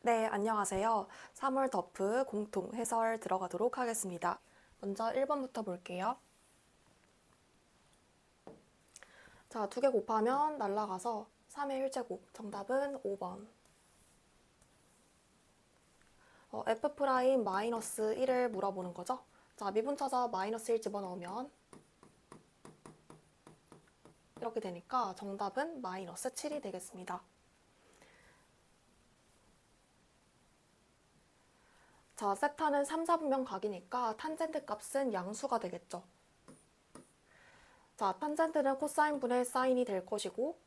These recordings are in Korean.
네, 안녕하세요. 3월 덮프 공통 해설 들어가도록 하겠습니다. 먼저 1번부터 볼게요. 자, 2개 곱하면 날라가서 3의 1제곱. 정답은 5번. f 프라임 마이너스 1을 물어보는 거죠. 자, 미분 찾아 마이너스 1 집어넣으면 이렇게 되니까 정답은 마이너스 7이 되겠습니다. 자, 세타는 3, 4분면 각이니까 탄젠트 값은 양수가 되겠죠. 자, 탄젠트는 코사인분의 사인이 될 것이고,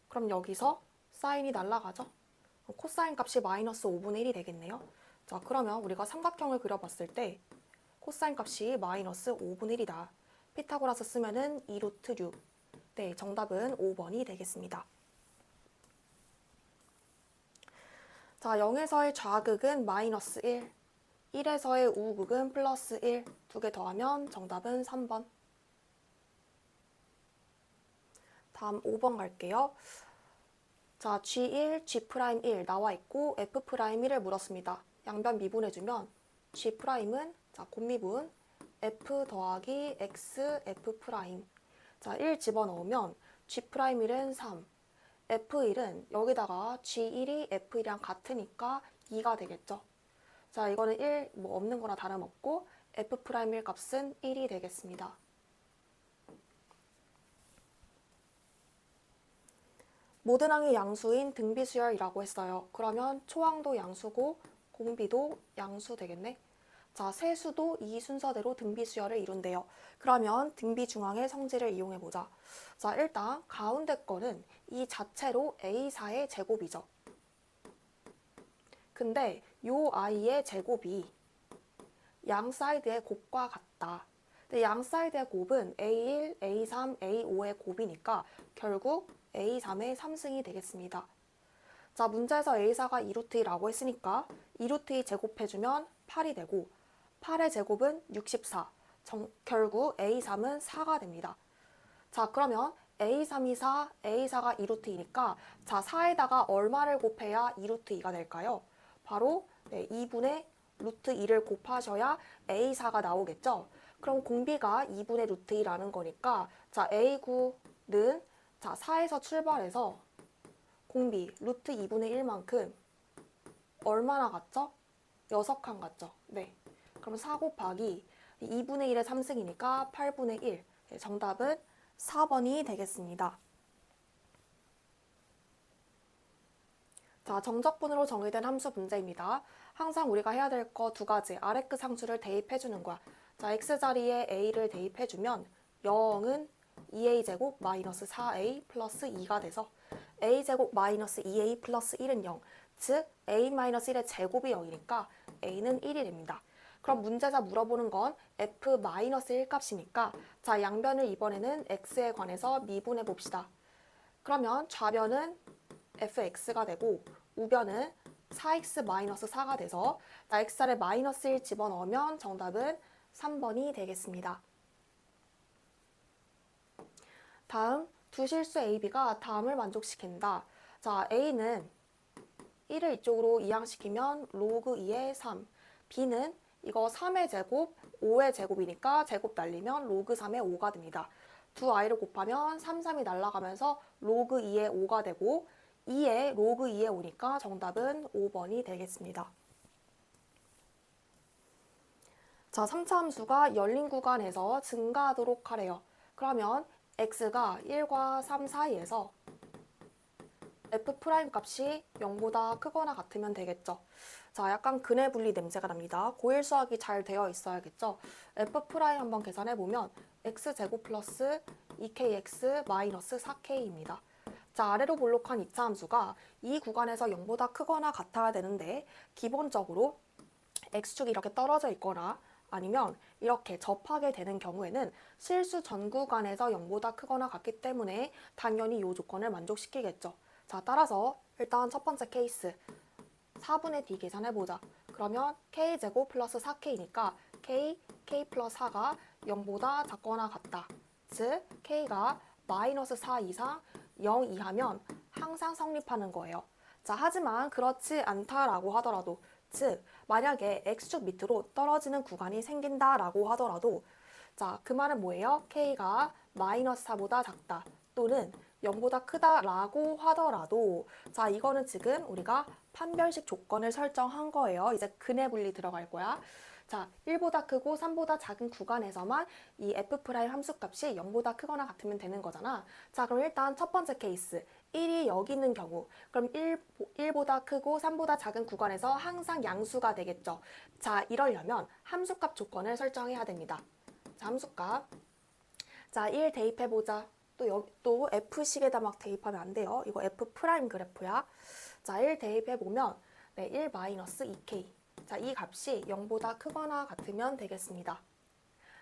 그럼 여기서 사인이 날아가죠. 코사인 값이 마이너스 5분의 1이 되겠네요. 자, 그러면 우리가 삼각형을 그려봤을 때 코사인 값이 마이너스 5분의 1이다. 피타고라스 쓰면은 2루트 6. 네, 정답은 5번이 되겠습니다. 자, 0에서의 좌극은 마이너스 1, 1에서의 우극은 플러스 1, 두 개 더하면 정답은 3번. 다음 5번 갈게요. 자, G1, G'1 나와 있고 F'1을 물었습니다. 양변 미분해주면 G'은 자, 곱미분 F 더하기 X F'. 자, 1 집어넣으면 G'1은 3, F1은 여기다가 G1이 F1이랑 같으니까 2가 되겠죠. 자, 이거는 1 뭐 없는 거나 다름없고 F'1 값은 1이 되겠습니다. 모든 항이 양수인 등비수열이라고 했어요. 그러면 초항도 양수고 공비도 양수 되겠네. 자, 세수도 이 순서대로 등비수열을 이룬대요. 그러면 등비중항의 성질을 이용해보자. 자, 일단 가운데 거는 이 자체로 A4의 제곱이죠. 근데 요 i의 제곱이 양 사이드의 곱과 같다. 근데 양 사이드의 곱은 A1, A3, A5의 곱이니까 결국 A3의 3승이 되겠습니다. 자, 문제에서 A4가 2루트2라고 했으니까 2루트2 제곱해주면 8이 되고 8의 제곱은 64. 결국 A3은 4가 됩니다. 자, 그러면 A3이 4, A4가 2루트2니까 자, 4에다가 얼마를 곱해야 2루트2가 될까요? 바로 2분의 루트 2를 곱하셔야 A4가 나오겠죠? 그럼 공비가 2분의 루트 2라는 거니까 자, A9는 자, 4에서 출발해서 공비 루트 2분의 1만큼 얼마나 같죠? 6칸 같죠? 네. 그럼 4 곱하기 2분의 1의 3승이니까 8분의 1. 정답은 4번이 되겠습니다. 자, 정적분으로 정의된 함수 문제입니다. 항상 우리가 해야 될 거 두 가지. 아래 끝 상수를 대입해주는 거야. 자, x자리에 a를 대입해주면 0은 2a제곱 마이너스 4a 플러스 2가 돼서 a제곱 마이너스 2a 플러스 1은 0. 즉, a 마이너스 1의 제곱이 0이니까 a는 1이 됩니다. 그럼 문제자 물어보는 건 f 마이너스 1 값이니까 자, 양변을 이번에는 x에 관해서 미분해 봅시다. 그러면 좌변은 fx가 되고 우변은 4x-4가 돼서 x자리에 마이너스 1 집어넣으면 정답은 3번이 되겠습니다. 다음 두 실수 a, b가 다음을 만족시킨다. 자, a는 1을 이쪽으로 이항시키면 로그 2의 3, b는 이거 3의 제곱, 5의 제곱이니까 제곱 날리면 로그 3의 5가 됩니다. 두 i를 곱하면 3, 3이 날아가면서 로그 2의 5가 되고 2에 로그 2에 오니까 정답은 5번이 되겠습니다. 자, 3차 함수가 열린 구간에서 증가하도록 하래요. 그러면 x가 1과 3 사이에서 f' 값이 0보다 크거나 같으면 되겠죠. 자, 약간 근해 분리 냄새가 납니다. 고1 수학이 잘 되어 있어야겠죠. f' 한번 계산해보면 x제곱 플러스 2kx 마이너스 4k입니다. 자, 아래로 볼록한 2차 함수가 이 구간에서 0보다 크거나 같아야 되는데 기본적으로 x축이 이렇게 떨어져 있거나 아니면 이렇게 접하게 되는 경우에는 실수 전 구간에서 0보다 크거나 같기 때문에 당연히 이 조건을 만족시키겠죠. 자, 따라서 일단 첫 번째 케이스 4분의 d 계산해보자. 그러면 k제곱 플러스 4k니까 k 플러스 4가 0보다 작거나 같다. 즉 k가 마이너스 4 이상 0 이하면 항상 성립하는 거예요. 자, 하지만 그렇지 않다라고 하더라도, 즉 만약에 x축 밑으로 떨어지는 구간이 생긴다라고 하더라도, 자, 그 말은 뭐예요? k가 마이너스 4보다 작다 또는 0보다 크다라고 하더라도, 자, 이거는 지금 우리가 판별식 조건을 설정한 거예요. 이제 근해 분리 들어갈 거야. 자, 1보다 크고 3보다 작은 구간에서만 이 f' 함수값이 0보다 크거나 같으면 되는 거잖아. 자, 그럼 일단 첫 번째 케이스 1이 여기 있는 경우, 그럼 1보다 크고 3보다 작은 구간에서 항상 양수가 되겠죠. 자, 이러려면 함수값 조건을 설정해야 됩니다. 자, 함수값. 자, 1 대입해보자. 또 F식에다 막 대입하면 안 돼요. 이거 F' 그래프야. 자, 1 대입해보면, 네, 1 마이너스 2K. 자, 이 값이 0보다 크거나 같으면 되겠습니다.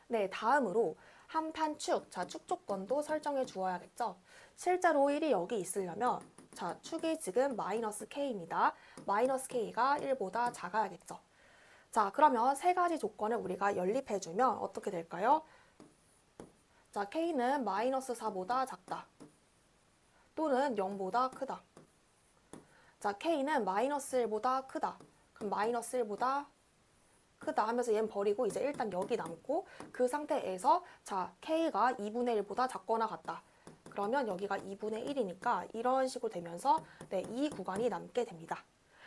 네, 다음으로 한판 축, 자, 축 조건도 설정해 주어야겠죠. 실제로 1이 여기 있으려면, 자, 축이 지금 마이너스 K입니다. 마이너스 K가 1보다 작아야겠죠. 자, 그러면 세 가지 조건을 우리가 연립해주면 어떻게 될까요? 자, K는 마이너스 4보다 작다. 또는 0보다 크다. 자, K는 마이너스 1보다 크다. 그럼 마이너스 1보다 크다 하면서 얘는 버리고 이제 일단 여기 남고, 그 상태에서 자, K가 2분의 1보다 작거나 같다. 그러면 여기가 2분의 1이니까 이런 식으로 되면서 네, 이 구간이 남게 됩니다.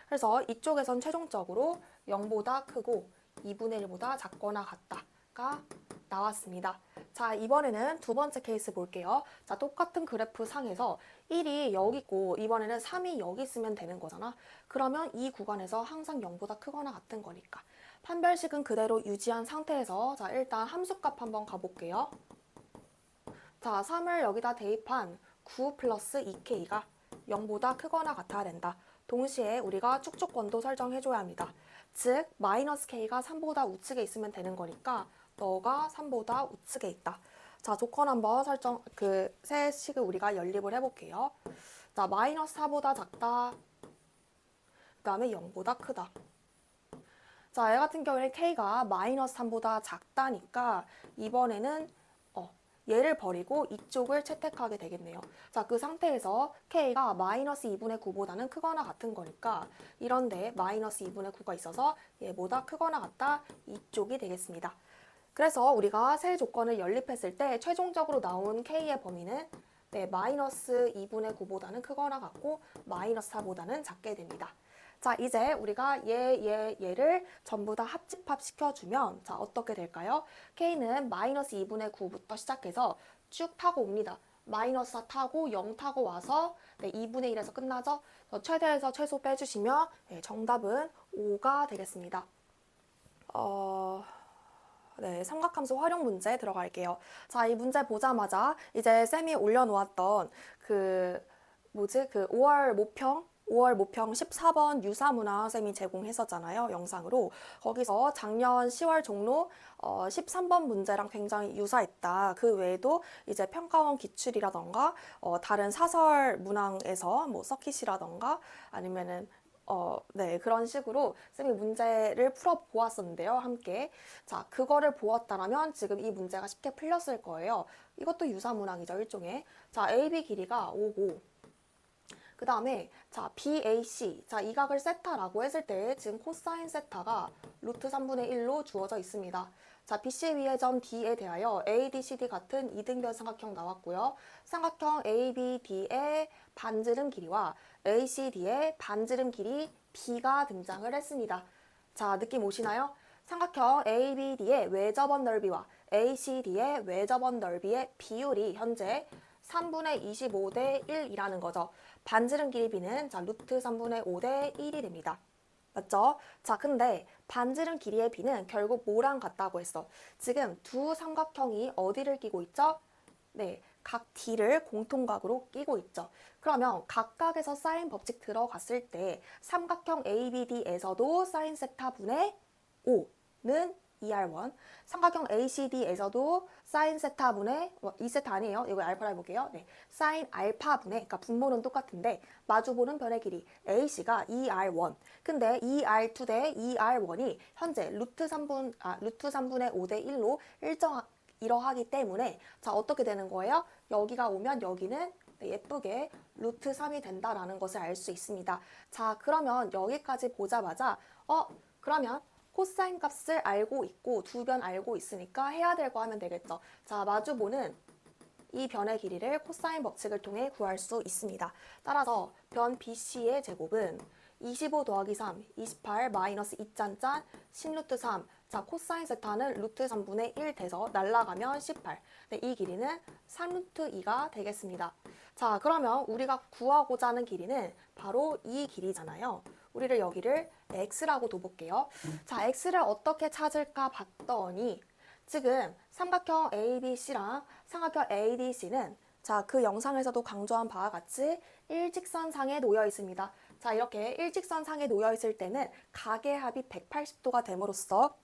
그래서 이쪽에선 최종적으로 0보다 크고 2분의 1보다 작거나 같다가 나왔습니다. 자, 이번에는 두 번째 케이스 볼게요. 자, 똑같은 그래프 상에서 1이 여기 있고 이번에는 3이 여기 있으면 되는 거잖아. 그러면 이 구간에서 항상 0보다 크거나 같은 거니까 판별식은 그대로 유지한 상태에서, 자, 일단 함수값 한번 가볼게요. 자, 3을 여기다 대입한 9 플러스 2K가 0보다 크거나 같아야 된다. 동시에 우리가 축 조건도 설정해줘야 합니다. 즉, 마이너스 K가 3보다 우측에 있으면 되는 거니까 너가 3보다 우측에 있다. 자, 조건 한번 설정, 세 식을 우리가 연립을 해볼게요. 자, 마이너스 4보다 작다. 그 다음에 0보다 크다. 자, 얘 같은 경우에는 K가 마이너스 3보다 작다니까 이번에는 얘를 버리고 이쪽을 채택하게 되겠네요. 자, 그 상태에서 K가 마이너스 2분의 9보다는 크거나 같은 거니까 이런데 마이너스 2분의 9가 있어서 얘보다 크거나 같다, 이쪽이 되겠습니다. 그래서 우리가 세 조건을 연립했을 때 최종적으로 나온 K의 범위는 네, 마이너스 2분의 9보다는 크거나 같고 마이너스 4보다는 작게 됩니다. 자, 이제 우리가 얘를 전부 다 합집합 시켜주면 자, 어떻게 될까요? K는 마이너스 2분의 9부터 시작해서 쭉 타고 옵니다. 마이너스 4 타고 0 타고 와서 네, 2분의 1에서 끝나죠? 최대에서 최소 빼주시면 네, 정답은 5가 되겠습니다. 네, 삼각함수 활용 문제 들어갈게요. 자, 이 문제 보자마자 이제 쌤이 올려놓았던 그 5월 모평 14번 유사문화 쌤이 제공했었잖아요, 영상으로. 거기서 작년 10월 종로 13번 문제랑 굉장히 유사했다. 그 외에도 이제 평가원 기출이라던가 다른 사설 문항에서 뭐 서킷이라던가 아니면은 네, 그런 식으로 쌤이 문제를 풀어보았었는데요, 함께. 자, 그거를 보았다라면 지금 이 문제가 쉽게 풀렸을 거예요. 이것도 유사문항이죠, 일종의. 자, AB 길이가 5고, 그 다음에 자, BAC, 자, 이 각을 세타라고 했을 때 지금 코사인 세타가 루트 3분의 1로 주어져 있습니다. 자, BC 위의 점 D에 대하여 ADCD 같은 이등변 삼각형 나왔고요. 삼각형 ABD의 반지름 길이와 ACD의 반지름 길이 B가 등장을 했습니다. 자, 느낌 오시나요? 삼각형 ABD의 외접원 넓이와 ACD의 외접원 넓이의 비율이 현재 3분의 25대 1이라는 거죠. 반지름 길이 B는 자, 루트 3분의 5대 1이 됩니다. 맞죠? 자, 근데 반지름 길이의 B는 결국 뭐랑 같다고 했어? 지금 두 삼각형이 어디를 끼고 있죠? 네, 각 D를 공통각으로 끼고 있죠. 그러면 각각에서 사인 법칙 들어갔을 때 삼각형 ABD에서도 사인 세타 분의 5는 2R1, 삼각형 ACD에서도 사인 세타분의 2세타 아니에요. 이거 알파로 해볼게요. 네, 사인 알파분의, 그러니까 분모는 똑같은데 마주보는 변의 길이 AC가 2R1. 근데 2R2 대 2R1이 현재 루트 3분의 5대 1로 이러하기 때문에 자, 어떻게 되는 거예요? 여기가 오면 여기는 네, 예쁘게 루트 3이 된다라는 것을 알 수 있습니다. 자, 그러면 여기까지 보자마자 그러면 코사인 값을 알고 있고 두 변 알고 있으니까 해야 될 거 하면 되겠죠. 자, 마주보는 이 변의 길이를 코사인 법칙을 통해 구할 수 있습니다. 따라서 변 BC의 제곱은 25 더하기 3, 28 마이너스 2짠짠 10루트 3. 자, 코사인 세타는 루트 3분의 1 돼서 날라가면 18. 네, 이 길이는 3루트 2가 되겠습니다. 자, 그러면 우리가 구하고자 하는 길이는 바로 이 길이잖아요. 우리를 여기를 x라고 둬볼게요. 자, x를 어떻게 찾을까 봤더니 지금 삼각형 ABC랑 삼각형 ADC는 자, 그 영상에서도 강조한 바와 같이 일직선상에 놓여 있습니다. 자, 이렇게 일직선상에 놓여 있을 때는 각의 합이 180도가 됨으로써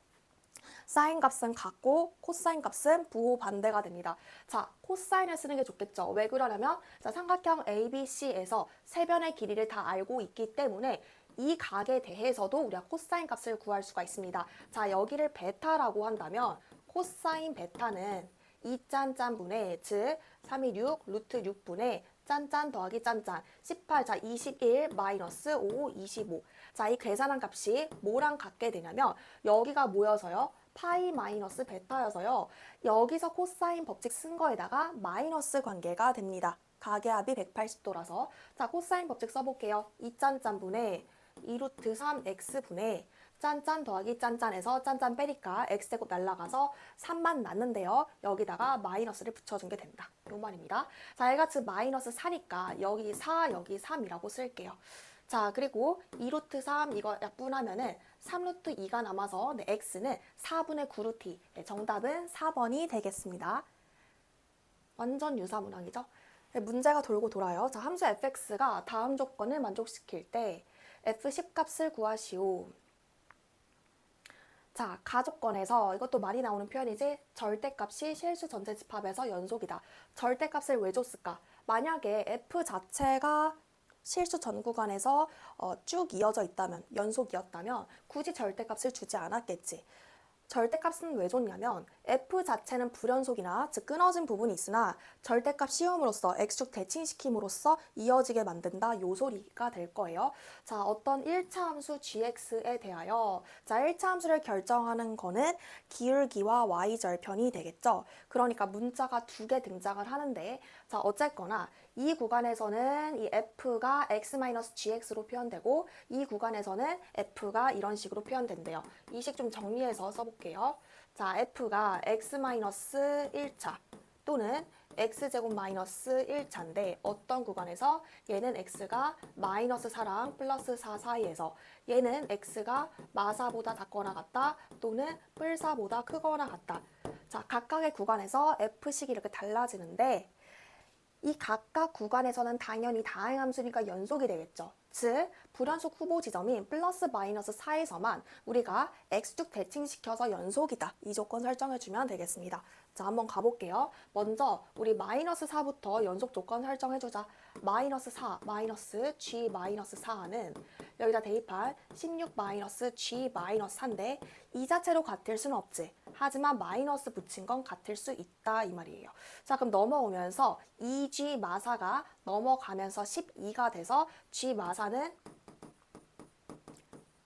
사인 값은 같고 코사인 값은 부호 반대가 됩니다. 자, 코사인을 쓰는 게 좋겠죠. 왜 그러냐면 자, 삼각형 ABC에서 세 변의 길이를 다 알고 있기 때문에 이 각에 대해서도 우리가 코사인 값을 구할 수가 있습니다. 자, 여기를 베타라고 한다면 코사인 베타는 2짠짠분의 즉 3이 6 루트 6분의 짠짠 더하기 짠짠 18, 자 21 마이너스 5, 25. 자, 이 계산한 값이 뭐랑 같게 되냐면 여기가 뭐여서요? 파이 마이너스 베타여서요. 여기서 코사인 법칙 쓴 거에다가 마이너스 관계가 됩니다. 각의 합이 180도라서 자, 코사인 법칙 써볼게요. 2짠짠분의 2루트 3x분의 짠짠 더하기 짠짠에서 짠짠 빼니까 x제곱 날라가서 3만 났는데요. 여기다가 마이너스를 붙여준 게 된다. 요 말입니다. 자, 얘같이 마이너스 4니까 여기 4, 여기 3이라고 쓸게요. 자, 그리고 2루트 3 이거 약분하면은 3루트 2가 남아서 네, x는 4분의 9루트 2. 네, 정답은 4번이 되겠습니다. 완전 유사 문항이죠. 네, 문제가 돌고 돌아요. 자, 함수 fx가 다음 조건을 만족시킬 때 f10 값을 구하시오. 자, 가조건에서 이것도 많이 나오는 표현이지 절대값이 실수 전체 집합에서 연속이다. 절대값을 왜 줬을까? 만약에 f 자체가 실수 전 구간에서 쭉 이어져 있다면, 연속이었다면 굳이 절대값을 주지 않았겠지. 절대값은 왜 줬냐면 f 자체는 불연속이나 즉 끊어진 부분이 있으나 절대값 씌움으로써 x축 대칭시킴으로써 이어지게 만든다 요 소리가 될 거예요. 자, 어떤 1차 함수 gx에 대하여 자 1차 함수를 결정하는 거는 기울기와 y절편이 되겠죠. 그러니까 문자가 두 개 등장을 하는데 자 어쨌거나 이 구간에서는 이 f가 x-gx로 표현되고 이 구간에서는 f가 이런 식으로 표현된대요. 이 식 좀 정리해서 써볼게요. 자, f가 x-1차 또는 x제곱 마이너스 1차인데 어떤 구간에서 얘는 x가 마이너스 4랑 플러스 4 사이에서 얘는 x가 마사보다 작거나 같다 또는 뿔사보다 크거나 같다. 자, 각각의 구간에서 f식이 이렇게 달라지는데 이 각각 구간에서는 당연히 다항함수니까 연속이 되겠죠. 즉 불연속 후보 지점인 플러스 마이너스 4에서만 우리가 x축 대칭시켜서 연속이다. 이 조건 설정해주면 되겠습니다. 자, 한번 가볼게요. 먼저 우리 마이너스 4부터 연속 조건 설정해주자. 마이너스 4 마이너스 g 마이너스 4는 여기다 대입한 16 마이너스 g 마이너스 4인데 이 자체로 같을 수는 없지. 하지만 마이너스 붙인 건 같을 수 있다 이 말이에요. 자, 그럼 넘어오면서 2g 마사가 넘어가면서 12가 돼서 g 마사는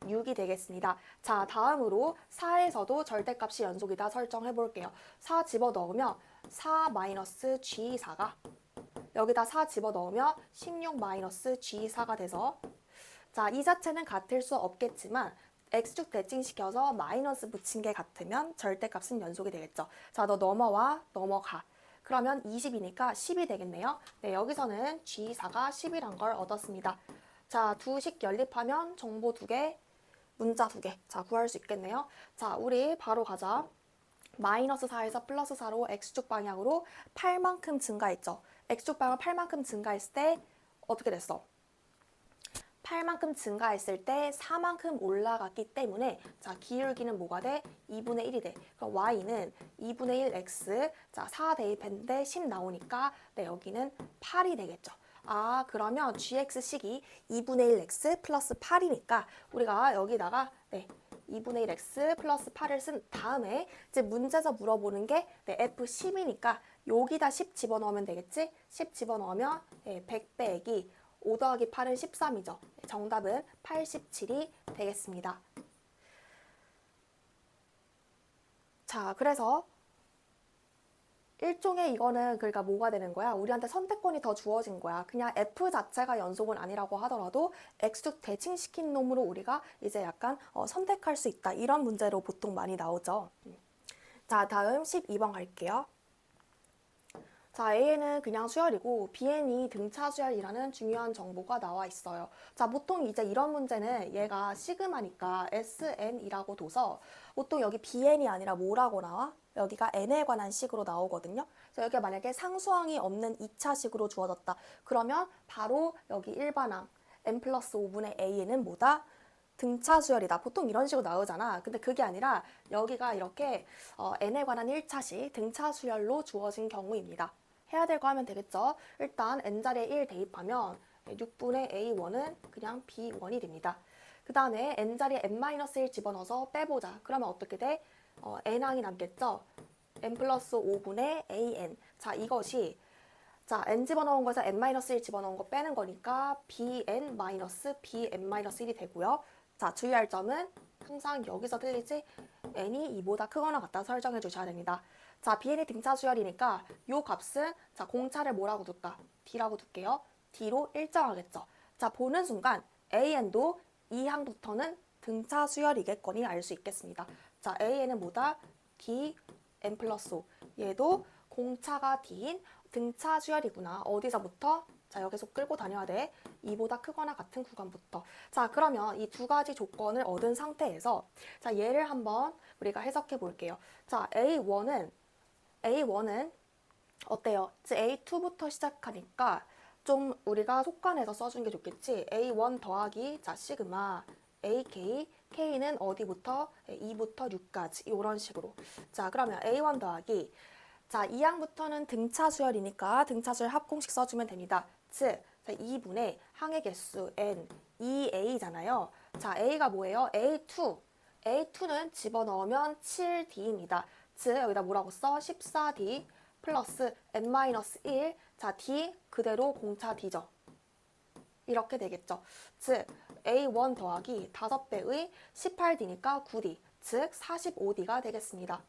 6이 되겠습니다. 자, 다음으로 4에서도 절대값이 연속이다 설정해 볼게요. 4 집어넣으면 4 마이너스 g4가 여기다 4 집어넣으면 16 마이너스 g4가 돼서 자, 이 자체는 같을 수 없겠지만 x축 대칭시켜서 마이너스 붙인 게 같으면 절대값은 연속이 되겠죠. 자, 너 넘어와, 넘어가. 그러면 20이니까 10이 되겠네요. 네, 여기서는 g4가 10이란 걸 얻었습니다. 자, 두 식 연립하면 정보 2개, 문자 2개. 자, 구할 수 있겠네요. 자, 우리 바로 가자. 마이너스 4에서 플러스 4로 x축 방향으로 8만큼 증가했죠. x축 방향 8만큼 증가했을 때 어떻게 됐어? 8만큼 증가했을 때 4만큼 올라갔기 때문에 자, 기울기는 뭐가 돼? 2분의 1이 돼. 그럼 y는 2분의 1x, 자, 4 대입했는데 10 나오니까 네, 여기는 8이 되겠죠. 아, 그러면 gx식이 2분의 1x 플러스 8이니까 우리가 여기다가 네, 2분의 1x 플러스 8을 쓴 다음에 이제 문제에서 물어보는 게 네, f10이니까 여기다 10 집어넣으면 되겠지? 10 집어넣으면 100 빼기 5 더하기 8은 13이죠. 정답은 87이 되겠습니다. 자, 그래서 일종의 이거는 그러니까 뭐가 되는 거야? 우리한테 선택권이 더 주어진 거야. 그냥 F 자체가 연속은 아니라고 하더라도 X축 대칭시킨 놈으로 우리가 이제 약간 선택할 수 있다. 이런 문제로 보통 많이 나오죠. 자, 다음 12번 갈게요. 자, A는 그냥 수열이고 Bn이 등차 수열이라는 중요한 정보가 나와 있어요. 자, 보통 이제 이런 문제는 얘가 시그마니까 SN이라고 둬서 보통 여기 Bn이 아니라 뭐라고 나와? 여기가 n에 관한 식으로 나오거든요. 그래서 여기가 만약에 상수항이 없는 2차식으로 주어졌다. 그러면 바로 여기 일반항 n 플러스 5분의 a는 뭐다? 등차 수열이다. 보통 이런 식으로 나오잖아. 근데 그게 아니라 여기가 이렇게 n에 관한 1차식 등차 수열로 주어진 경우입니다. 해야 될 거 하면 되겠죠. 일단 n자리에 1 대입하면 6분의 a1은 그냥 b1이 됩니다. 그 다음에 n자리에 n-1 집어넣어서 빼보자. 그러면 어떻게 돼? n항이 남겠죠? n 플러스 5분의 an. 자, 이것이 자, n 집어넣은 거에서 n-1 집어넣은 거 빼는 거니까 bn-bn-1이 되고요. 자, 주의할 점은 항상 여기서 틀리지 n이 2보다 크거나 같다 설정해 주셔야 됩니다. 자, bn이 등차 수열이니까 요 값은 자, 공차를 뭐라고 둘까? d라고 둘게요. d로 일정하겠죠. 자, 보는 순간 an도 이 항부터는 등차 수열이겠거니 알 수 있겠습니다. 자, an은 뭐다? d n 플러스 5. 얘도 공차가 d인 등차 수열이구나. 어디서부터? 자, 여기서 끌고 다녀야 돼. 2보다 크거나 같은 구간부터. 자, 그러면 이 두 가지 조건을 얻은 상태에서 자, 얘를 한번 우리가 해석해 볼게요. 자, A1은 어때요? A2부터 시작하니까 좀 우리가 속간해서 써준 게 좋겠지. A1 더하기 자, 시그마 AK K는 어디부터? 2부터 6까지 이런 식으로. 자, 그러면 A1 더하기 자, 2항부터는 등차 수열이니까 등차 수열 합공식 써주면 됩니다. 즉, 2분의 항의 개수 n, 2a잖아요. 자, a가 뭐예요? A2. A2는 집어넣으면 7d입니다. 즉, 여기다 뭐라고 써? 14d 플러스 n-1. 자, d 그대로 공차 d죠. 이렇게 되겠죠. 즉, A1 더하기 5배의 18d니까 9d, 즉 45d가 되겠습니다.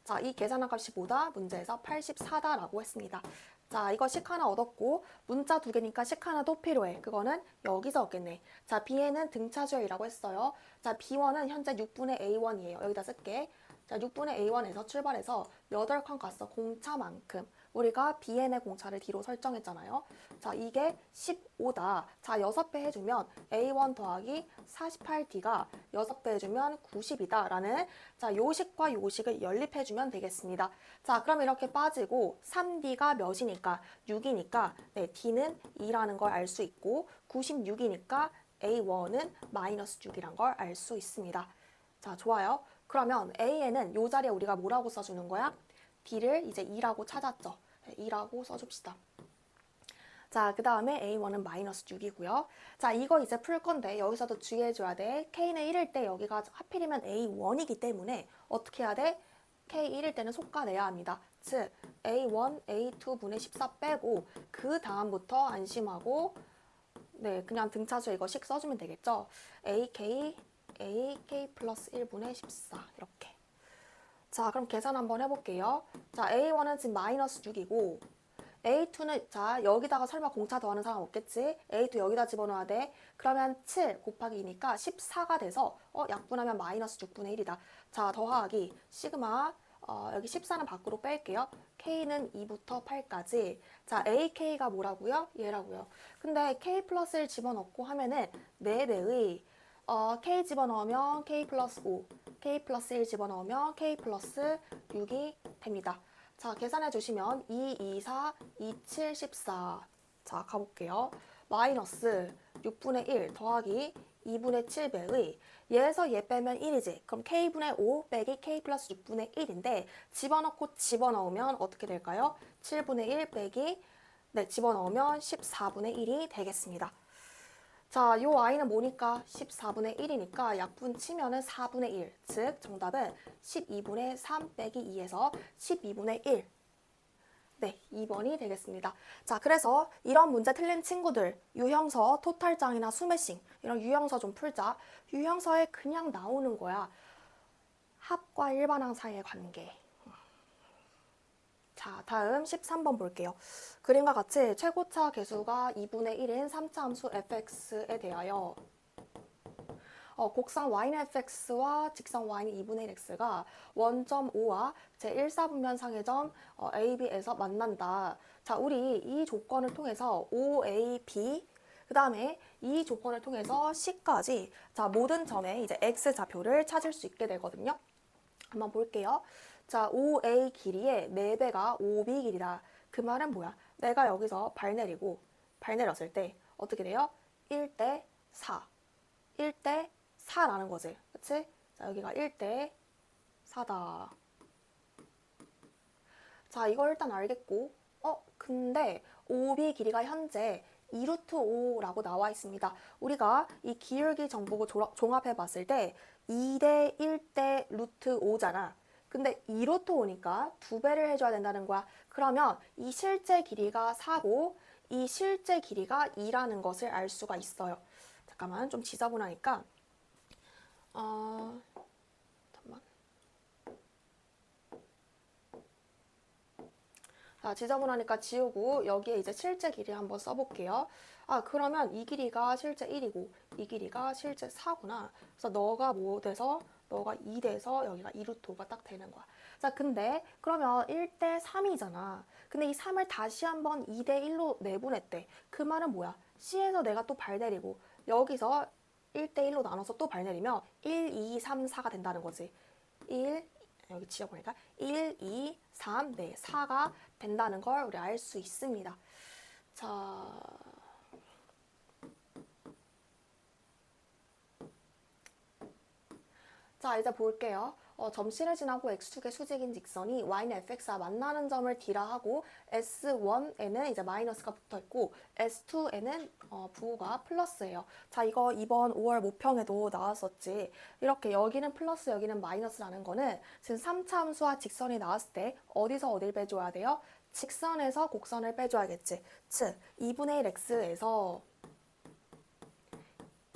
자, 이 계산한 값이 뭐다? 문제에서 84다라고 했습니다. 자, 이거 식 하나 얻었고 문자 2개니까 식 하나 또 필요해. 그거는 여기서 얻겠네. 자, B에는 등차 수열이라고 했어요. 자, B1은 현재 6분의 A1이에요. 여기다 쓸게. 자, 6분의 A1에서 출발해서 8칸 갔어. 공차만큼. 우리가 BN의 공차를 D로 설정했잖아요. 자, 이게 15다. 자, 6배 해주면 A1 더하기 48D가 6배 해주면 90이다. 라는 자, 요식과 요식을 연립해주면 되겠습니다. 자, 그럼 이렇게 빠지고 3D가 몇이니까? 6이니까 네, D는 2라는 걸 알 수 있고 96이니까 A1은 마이너스 6이란 걸 알 수 있습니다. 자, 좋아요. 그러면 A에는 이 자리에 우리가 뭐라고 써주는 거야? D를 이제 2라고 찾았죠. 2라고 써줍시다. 자, 그 다음에 A1은 마이너스 6이고요. 자, 이거 이제 풀 건데 여기서도 주의해줘야 돼. K는 1일 때 여기가 하필이면 A1이기 때문에 어떻게 해야 돼? K 1일 때는 속가내야 합니다. 즉, A1, A2분의 14 빼고 그 다음부터 안심하고 네, 그냥 등차수 이거 식 써주면 되겠죠. AK 플러스 1분의 14 이렇게. 자, 그럼 계산 한번 해볼게요. 자, A1은 지금 마이너스 6이고 A2는 자, 여기다가 설마 공차 더하는 사람 없겠지? A2 여기다 집어넣어야 돼. 그러면 7 곱하기 2니까 14가 돼서 약분하면 마이너스 6분의 1이다. 자, 더하기 시그마 여기 14는 밖으로 뺄게요. K는 2부터 8까지. 자, AK가 뭐라고요? 얘라고요. 근데 K 플러스 1 집어넣고 하면은 4배의 K 집어넣으면 K 플러스 5, K 플러스 1 집어넣으면 K 플러스 6이 됩니다. 자, 계산해 주시면 2, 2, 4, 2, 7, 14. 자, 가볼게요. 마이너스 6분의 1 더하기 2분의 7배의 얘에서 얘 빼면 1이지. 그럼 K분의 5 빼기 K 플러스 6분의 1인데 집어넣고 집어넣으면 어떻게 될까요? 7분의 1 빼기 네, 집어넣으면 14분의 1이 되겠습니다. 자, 요 i는 뭐니까? 14분의 1이니까 약분 치면은 4분의 1. 즉, 정답은 12분의 3 빼기 2에서 12분의 1. 네, 2번이 되겠습니다. 자, 그래서 이런 문제 틀린 친구들, 유형서, 토탈장이나 스매싱, 이런 유형서 좀 풀자. 유형서에 그냥 나오는 거야. 합과 일반항 사이의 관계. 자, 다음 13번 볼게요. 그림과 같이 최고차 계수가 2분의 1인 3차 함수 fx에 대하여 곡선 yfx와 직선 y는 2분의 1x가 원점 O와 제1사분면상의 점 A, B에서 만난다. 자, 우리 이 조건을 통해서 O, A, B 그 다음에 이 조건을 통해서 C까지 자, 모든 점의 이제 x 좌표를 찾을 수 있게 되거든요. 한번 볼게요. 자, OA 길이의 4배가 OB 길이다. 그 말은 뭐야? 내가 여기서 발 내렸을 때 어떻게 돼요? 1대 4. 1대 4라는 거지. 그치? 자, 여기가 1대 4다. 자, 이걸 일단 알겠고, 근데 OB 길이가 현재 2루트 5라고 나와 있습니다. 우리가 이 기울기 정보고 종합해 봤을 때 2대 1대 루트 5잖아. 근데 2루트 5니까 2배를 해줘야 된다는 거야. 그러면 이 실제 길이가 4고 이 실제 길이가 2라는 것을 알 수가 있어요. 잠깐만, 좀 지저분하니까 잠깐만. 자, 지저분하니까 지우고 여기에 이제 실제 길이 한번 써볼게요. 그러면 이 길이가 실제 1이고 이 길이가 실제 4구나. 그래서 너가 2 돼서 여기가 2루트 5가 딱 되는 거야. 자, 근데 그러면 1대 3이잖아. 근데 이 3을 다시 한번 2대 1로 내보냈대. 그 말은 뭐야? C에서 내가 또 발 내리고 여기서 1대 1로 나눠서 또 발 내리면 1, 2, 3, 4가 된다는 거지. 1, 여기 지어보니까 1, 2, 3, 네, 4가 된다는 걸 우리 알 수 있습니다. 자, 이제 볼게요. 점씨를 지나고 x축의 수직인 직선이 y는 fx와 만나는 점을 D라 하고 S1에는 이제 마이너스가 붙어있고 S2에는 부호가 플러스예요. 자, 이거 이번 5월 모평에도 나왔었지. 이렇게 여기는 플러스 여기는 마이너스라는 거는 지금 3차 함수와 직선이 나왔을 때 어디서 어딜 빼줘야 돼요? 직선에서 곡선을 빼줘야겠지. 즉 2분의 1 x에서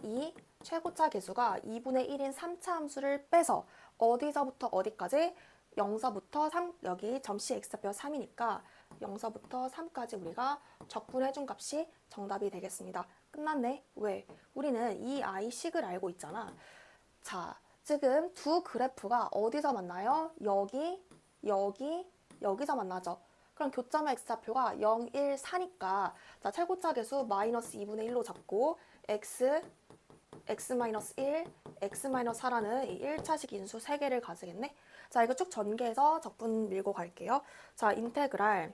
이 최고차 계수가 2분의 1인 3차 함수를 빼서 어디서부터 어디까지? 0서부터 3, 여기 점씨 x좌표 3이니까 0서부터 3까지 우리가 적분해준 값이 정답이 되겠습니다. 끝났네. 왜? 우리는 이 i식을 알고 있잖아. 자, 지금 두 그래프가 어디서 만나요? 여기서 만나죠. 그럼 교점의 x좌표가 0, 1, 4니까 자, 최고차 계수 마이너스 2분의 1로 잡고 x-1, x-4라는 이 1차식 인수 3개를 가지겠네? 자, 이거 쭉 전개해서 적분 밀고 갈게요. 자, 인테그랄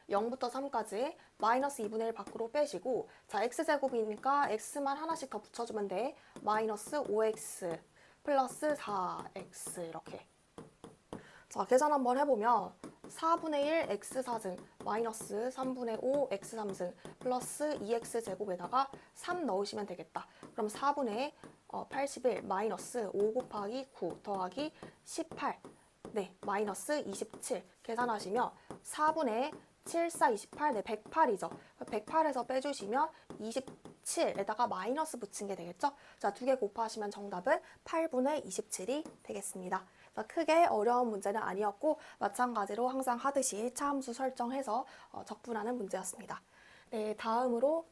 0부터 3까지 마이너스 2분의 1 밖으로 빼시고 자, x제곱이니까 x만 하나씩 더 붙여주면 돼. 마이너스 5x 플러스 4x 이렇게. 자, 계산 한번 해보면 4분의 1 x4증 마이너스 3분의 5 x3증 플러스 2x제곱에다가 3 넣으시면 되겠다. 그럼 4분의 81 마이너스 5 곱하기 9 더하기 18 네, 마이너스 27 계산하시면 4분의 7, 4, 28, 네, 108이죠. 108에서 빼주시면 27에다가 마이너스 붙인 게 되겠죠? 자, 두 개 곱하시면 정답은 8분의 27이 되겠습니다. 크게 어려운 문제는 아니었고 마찬가지로 항상 하듯이 차함수 설정해서 적분하는 문제였습니다. 네, 다음으로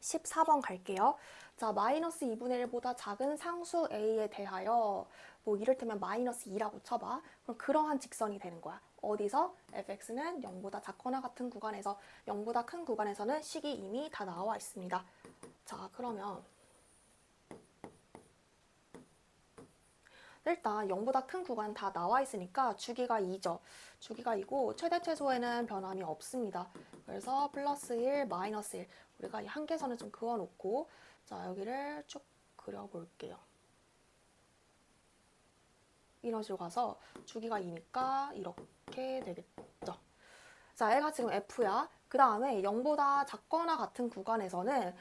14번 갈게요. 자, 마이너스 2분의 1보다 작은 상수 A에 대하여 뭐 이를테면 마이너스 2라고 쳐봐. 그럼 그러한 직선이 되는 거야. 어디서? fx는 0보다 작거나 같은 구간에서 0보다 큰 구간에서는 식이 이미 다 나와 있습니다. 자, 그러면 일단 0보다 큰 구간 다 나와 있으니까 주기가 2죠. 주기가 2고 최대 최소에는 변함이 없습니다. 그래서 플러스 1, 마이너스 1 우리가 이 한계선을 좀 그어놓고 자, 여기를 쭉 그려볼게요. 이런 식으로 가서 주기가 2니까 이렇게 되겠죠. 자, 얘가 지금 F야. 그 다음에 0보다 작거나 같은 구간에서는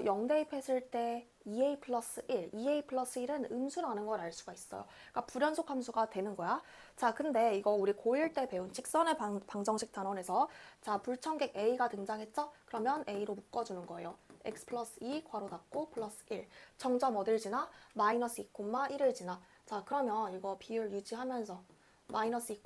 0 대입했을 때 2a 플러스 1, 2a 플러스 1은 음수라는 걸 알 수가 있어요. 그러니까 불연속 함수가 되는 거야. 자, 근데 이거 우리 고1 때 배운 직선의 방정식 단원에서 자, 불청객 a가 등장했죠? 그러면 a로 묶어주는 거예요. x 플러스 2 괄호 닫고 플러스 1. 정점 어딜 지나? 마이너스 2, 1을 지나. 자, 그러면 이거 비율 유지하면서 마이너스 2,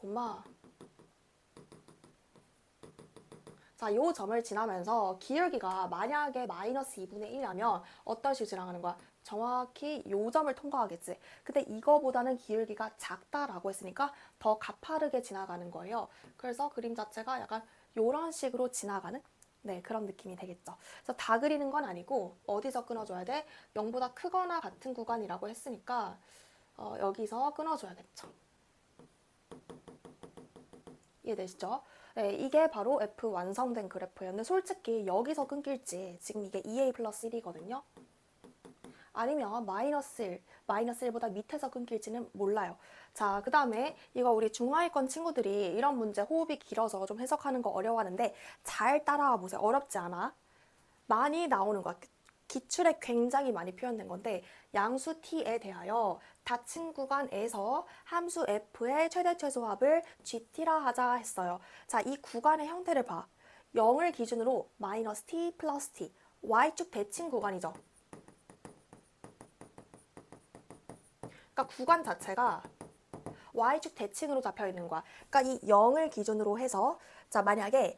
자, 요 점을 지나면서 기울기가 만약에 마이너스 2분의 1이라면 어떤 식으로 지나가는 거야? 정확히 요 점을 통과하겠지. 근데 이거보다는 기울기가 작다라고 했으니까 더 가파르게 지나가는 거예요. 그래서 그림 자체가 약간 요런 식으로 지나가는 네, 그런 느낌이 되겠죠. 그래서 다 그리는 건 아니고 어디서 끊어줘야 돼? 0보다 크거나 같은 구간이라고 했으니까 여기서 끊어줘야겠죠. 이해되시죠? 네, 이게 바로 F 완성된 그래프였는데 솔직히 여기서 끊길지 지금 이게 2a 플러스 1이거든요. 아니면 마이너스 1, 마이너스 1보다 밑에서 끊길지는 몰라요. 자, 그 다음에 이거 우리 중하위권 친구들이 이런 문제 호흡이 길어서 좀 해석하는 거 어려워하는데 잘 따라와 보세요. 어렵지 않아. 많이 나오는 거야. 기출에 굉장히 많이 표현된 건데 양수 t에 대하여 닫힌 구간에서 함수 f의 최대 최소합을 gt라 하자 했어요. 자, 이 구간의 형태를 봐. 0을 기준으로 마이너스 t 플러스 t y축 대칭 구간이죠. 그러니까 구간 자체가 y축 대칭으로 잡혀 있는 거야. 그러니까 이 0을 기준으로 해서 자, 만약에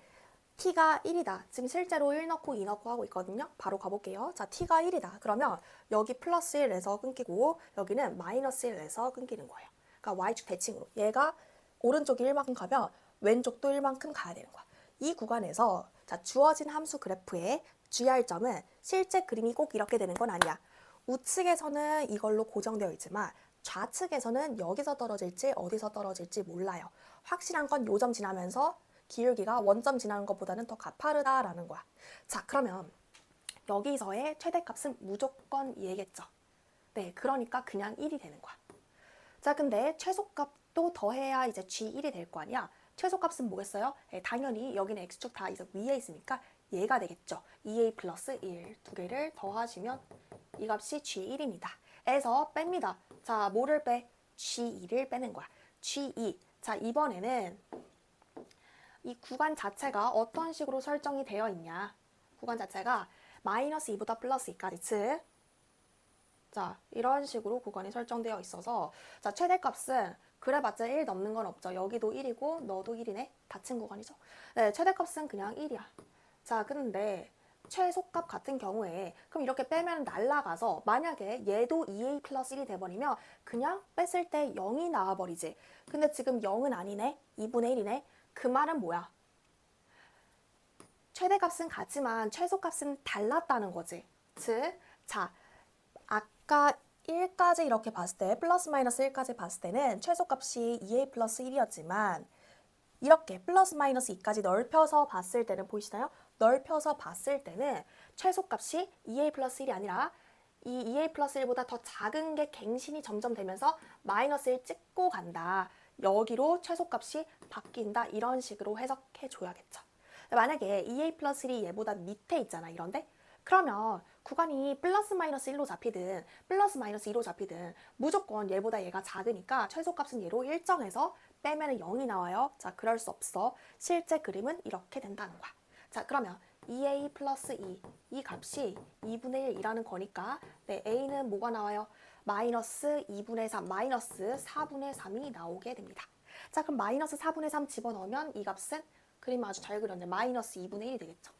t가 1이다. 지금 실제로 1 넣고 2 넣고 하고 있거든요. 바로 가볼게요. 자, t가 1이다. 그러면 여기 플러스 1에서 끊기고 여기는 마이너스 1에서 끊기는 거예요. 그러니까 y축 대칭으로. 얘가 오른쪽이 1만큼 가면 왼쪽도 1만큼 가야 되는 거야. 이 구간에서 자, 주어진 함수 그래프의 주의할 점은 실제 그림이 꼭 이렇게 되는 건 아니야. 우측에서는 이걸로 고정되어 있지만 좌측에서는 여기서 떨어질지 어디서 떨어질지 몰라요. 확실한 건 요 점 지나면서 기울기가 원점 지나는 것보다는 더 가파르다라는 거야. 자, 그러면 여기서의 최대값은 무조건 얘겠죠. 네, 그러니까 그냥 1이 되는 거야. 자, 근데 최소값도 더해야 이제 G1이 될 거 아니야. 최소값은 뭐겠어요? 네, 당연히 여기는 X축 다 이제 위에 있으니까 얘가 되겠죠. 2A 플러스 1 두 개를 더하시면 이 값이 G1입니다. 에서 뺍니다. 자, 뭐를 빼? G2를 빼는 거야. G2. 자, 이번에는 이 구간 자체가 어떤 식으로 설정이 되어 있냐. 구간 자체가 마이너스 2보다 플러스 2까지 즉 자, 이런 식으로 구간이 설정되어 있어서 자, 최대값은 그래봤자 1 넘는 건 없죠. 여기도 1이고 너도 1이네. 닫힌 구간이죠. 네, 최대값은 그냥 1이야. 자, 근데 최소값 같은 경우에 그럼 이렇게 빼면 날라가서 만약에 얘도 2a 플러스 1이 돼버리면 그냥 뺐을 때 0이 나와버리지. 근데 지금 0은 아니네. 2분의 1이네. 그 말은 뭐야? 최대값은 같지만 최소값은 달랐다는 거지. 즉, 자, 아까 1까지 이렇게 봤을 때 플러스 마이너스 1까지 봤을 때는 최소값이 2a 플러스 1이었지만 이렇게 플러스 마이너스 2까지 넓혀서 봤을 때는 보이시나요? 넓혀서 봤을 때는 최소값이 2a 플러스 1이 아니라 이 2a 플러스 1보다 더 작은 게 갱신이 점점 되면서 마이너스 1 찍고 간다. 여기로 최소값이 바뀐다. 이런 식으로 해석해 줘야겠죠. 만약에 2a 플러스 1이 얘보다 밑에 있잖아. 이런데? 그러면 구간이 플러스 마이너스 1로 잡히든 플러스 마이너스 2로 잡히든 무조건 얘보다 얘가 작으니까 최소값은 얘로 일정해서 빼면 0이 나와요. 자, 그럴 수 없어. 실제 그림은 이렇게 된다는 거야. 자, 그러면 2a 플러스 2, 이 값이 2분의 1이라는 거니까 네, a는 뭐가 나와요? 마이너스 2분의 3, 마이너스 4분의 3이 나오게 됩니다. 자, 그럼 마이너스 4분의 3 집어넣으면 이 값은 그림 아주 잘 그렸는데 마이너스 2분의 1이 되겠죠.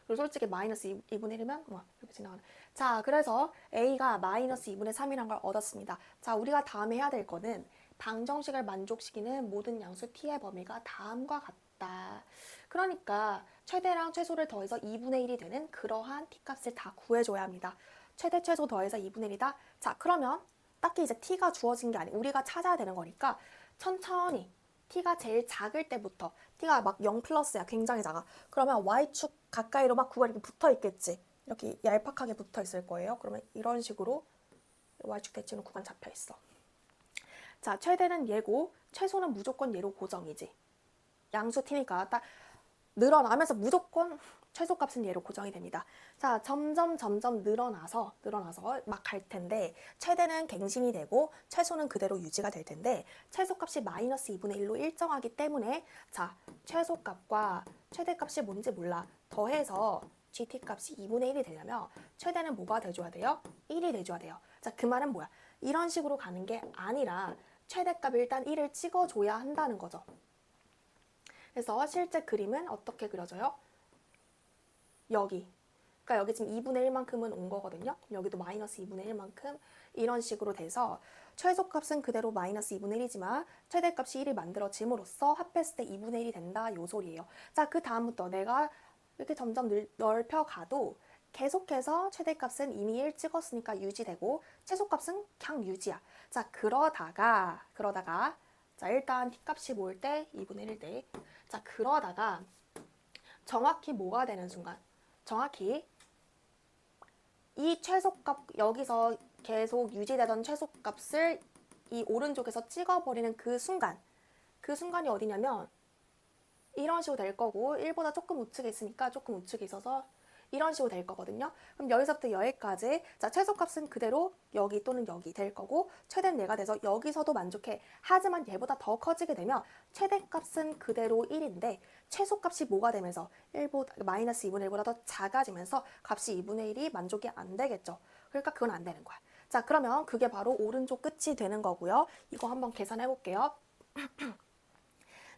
그리고 솔직히 마이너스 2분의 1이면 이렇게 지나가는. 자, 그래서 a가 마이너스 2분의 3이란 걸 얻었습니다. 자, 우리가 다음에 해야 될 거는 방정식을 만족시키는 모든 양수 t의 범위가 다음과 같다. 그러니까 최대랑 최소를 더해서 2분의 1이 되는 그러한 t값을 다 구해줘야 합니다. 최대 최소 더해서 2분의 1이다. 자, 그러면 딱히 이제 t가 주어진 게 아니고 우리가 찾아야 되는 거니까 천천히 t가 제일 작을 때부터 t가 막 0 플러스야. 굉장히 작아. 그러면 y축 가까이로 막 구간이 이렇게 붙어 있겠지. 이렇게 얄팍하게 붙어 있을 거예요. 그러면 이런 식으로 y축 대칭으로 구간 잡혀 있어. 자, 최대는 얘고 최소는 무조건 얘로 고정이지. 양수 t니까 딱 늘어나면서 무조건 최소값은 얘로 고정이 됩니다. 자, 점점 늘어나서 막 갈 텐데 최대는 갱신이 되고 최소는 그대로 유지가 될 텐데 최소값이 마이너스 2분의 1로 일정하기 때문에 자, 최소값과 최대값이 뭔지 몰라. 더해서 GT값이 2분의 1이 되려면 최대는 뭐가 돼줘야 돼요? 1이 돼줘야 돼요. 자, 그 말은 뭐야? 이런 식으로 가는 게 아니라 최대값 일단 1을 찍어줘야 한다는 거죠. 그래서 실제 그림은 어떻게 그려져요? 여기. 그러니까 여기 지금 2분의 1만큼은 온 거거든요. 여기도 마이너스 2분의 1만큼 이런 식으로 돼서 최소값은 그대로 마이너스 2분의 1이지만 최대값이 1이 만들어짐으로써 합했을 때 2분의 1이 된다. 요 소리예요. 자, 그 다음부터 내가 이렇게 점점 넓혀가도 계속해서 최대값은 이미 1 찍었으니까 유지되고 최소값은 그냥 유지야. 자, 그러다가 자, 일단 t값이 모일 때 2분의 1 때. 자, 그러다가 정확히 뭐가 되는 순간? 정확히 이 최소값 여기서 계속 유지되던 최소값을 이 오른쪽에서 찍어버리는 그 순간이 어디냐면 이런 식으로 될 거고 1보다 조금 우측에 있으니까 조금 우측에 있어서 이런 식으로 될 거거든요. 그럼 여기서부터 여기까지 자 최소값은 그대로 여기 또는 여기 될 거고 최대는 얘가 돼서 여기서도 만족해. 하지만 얘보다 더 커지게 되면 최대값은 그대로 1인데 최소값이 뭐가 되면서 마이너스 2분의 1보다 더 작아지면서 값이 2분의 1이 만족이 안 되겠죠. 그러니까 그건 안 되는 거야. 자 그러면 그게 바로 오른쪽 끝이 되는 거고요. 이거 한번 계산해 볼게요.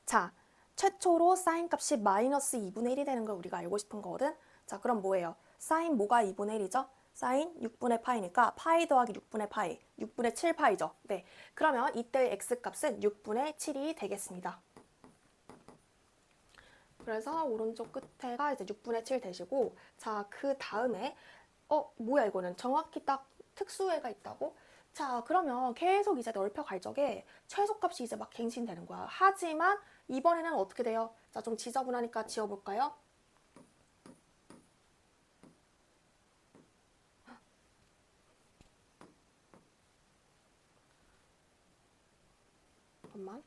자 최초로 사인 값이 마이너스 2분의 1이 되는 걸 우리가 알고 싶은 거거든. 자 그럼 뭐예요? 사인 뭐가 2분의 1이죠? 사인 6분의 파이니까 파이 더하기 6분의 파이 6분의 7파이죠. 네, 그러면 이때의 x값은 6분의 7이 되겠습니다. 그래서 오른쪽 끝에가 이제 6분의 7 되시고 자 그 다음에 뭐야 이거는 정확히 딱 특수회가 있다고? 자 그러면 계속 이제 넓혀갈 적에 최소값이 이제 막 갱신되는 거야. 하지만 이번에는 어떻게 돼요? 자 좀 지저분하니까 지워볼까요? 잠깐만.